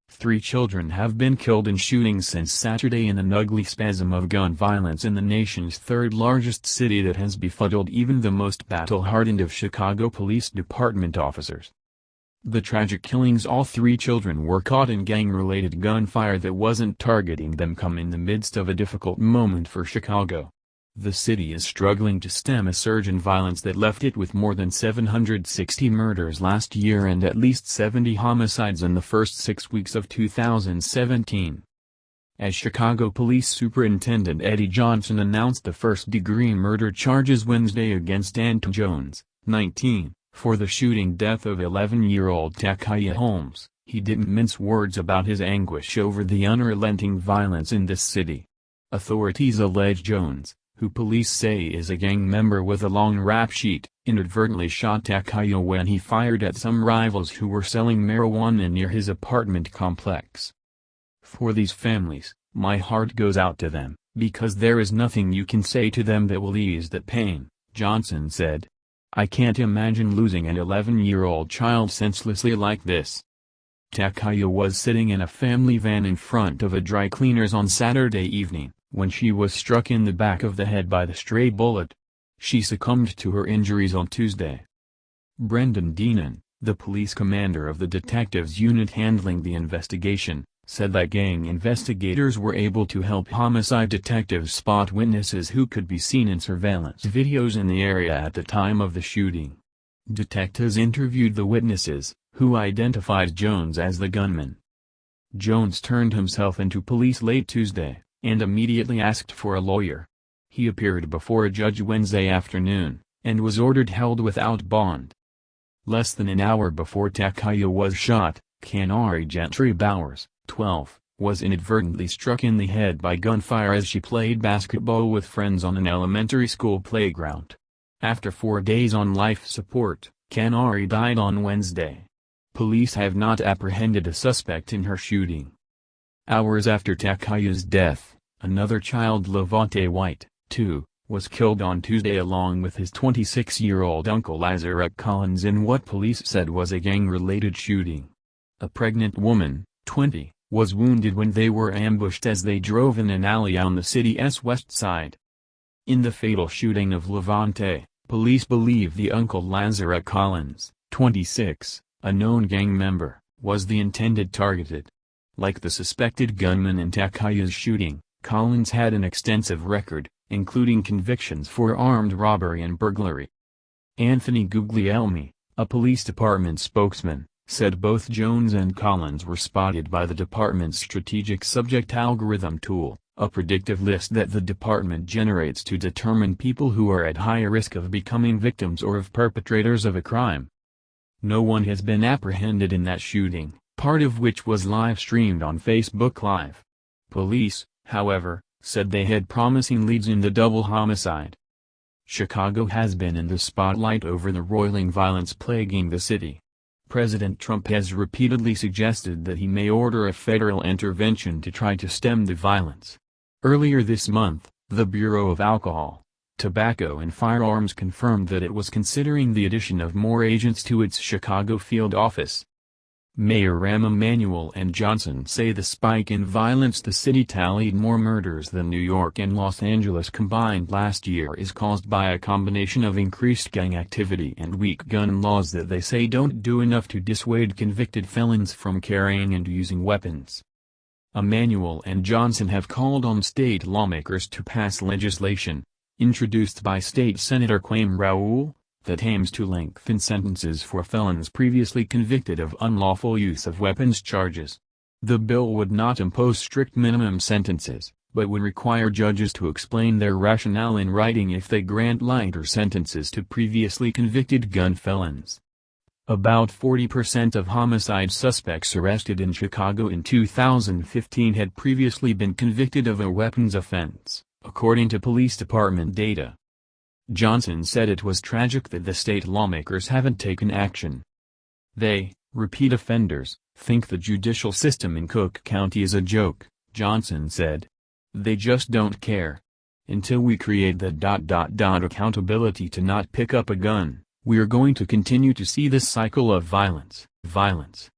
Three children have been killed in shootings since Saturday in an ugly spasm of gun violence in the nation's third-largest city that has befuddled even the most battle-hardened of Chicago Police Department officers. The tragic killings, all three children were caught in gang-related gunfire that wasn't targeting them, come in the midst of a difficult moment for Chicago. The city is struggling to stem a surge in violence that left it with more than 760 murders last year and at least 70 homicides in the first 6 weeks of 2017. As Chicago Police Superintendent Eddie Johnson announced the first-degree murder charges Wednesday against Ant Jones, 19, for the shooting death of 11-year-old Takiya Holmes, he didn't mince words about his anguish over the unrelenting violence in this city. Authorities allege Jones, who police say is a gang member with a long rap sheet, inadvertently shot Takiya when he fired at some rivals who were selling marijuana near his apartment complex. For these families, my heart goes out to them, because there is nothing you can say to them that will ease that pain, Johnson said. I can't imagine losing an 11-year-old child senselessly like this. Takiya was sitting in a family van in front of a dry cleaner's on Saturday evening, when she was struck in the back of the head by the stray bullet. She succumbed to her injuries on Tuesday. Brendan Deenan, the police commander of the detectives unit handling the investigation, said that gang investigators were able to help homicide detectives spot witnesses who could be seen in surveillance videos in the area at the time of the shooting. Detectives interviewed the witnesses, who identified Jones as the gunman. Jones turned himself into police late Tuesday, and immediately asked for a lawyer. He appeared before a judge Wednesday afternoon, and was ordered held without bond. Less than an hour before Takiya was shot, Canary Gentry Bowers, 12, was inadvertently struck in the head by gunfire as she played basketball with friends on an elementary school playground. After 4 days on life support, Canary died on Wednesday. Police have not apprehended a suspect in her shooting. Hours after Takiya's death, another child, Levante White, 2, was killed on Tuesday along with his 26-year-old uncle Lazarek Collins in what police said was a gang-related shooting. A pregnant woman, 20, was wounded when they were ambushed as they drove in an alley on the city's west side. In the fatal shooting of Levante, police believe the uncle Lazarek Collins, 26, a known gang member, was the intended targeted. Like the suspected gunman in Takiya's shooting, Collins had an extensive record, including convictions for armed robbery and burglary. Anthony Guglielmi, a police department spokesman, said both Jones and Collins were spotted by the department's strategic subject algorithm tool, a predictive list that the department generates to determine people who are at high risk of becoming victims or of perpetrators of a crime. No one has been apprehended in that shooting, part of which was live-streamed on Facebook Live. Police, however, said they had promising leads in the double homicide. Chicago has been in the spotlight over the roiling violence plaguing the city. President Trump has repeatedly suggested that he may order a federal intervention to try to stem the violence. Earlier this month, the Bureau of Alcohol, Tobacco and Firearms confirmed that it was considering the addition of more agents to its Chicago field office. Mayor Rahm Emanuel and Johnson say the spike in violence the city tallied more murders than New York and Los Angeles combined last year is caused by a combination of increased gang activity and weak gun laws that they say don't do enough to dissuade convicted felons from carrying and using weapons. Emanuel and Johnson have called on state lawmakers to pass legislation, introduced by State Senator Kwame Raoul, that aims to lengthen sentences for felons previously convicted of unlawful use of weapons charges. The bill would not impose strict minimum sentences, but would require judges to explain their rationale in writing if they grant lighter sentences to previously convicted gun felons. About 40% of homicide suspects arrested in Chicago in 2015 had previously been convicted of a weapons offense, according to police department data. Johnson said it was tragic that the state lawmakers haven't taken action. They, repeat offenders, think the judicial system in Cook County is a joke, Johnson said. They just don't care. Until we create the accountability to not pick up a gun, we are going to continue to see this cycle of violence.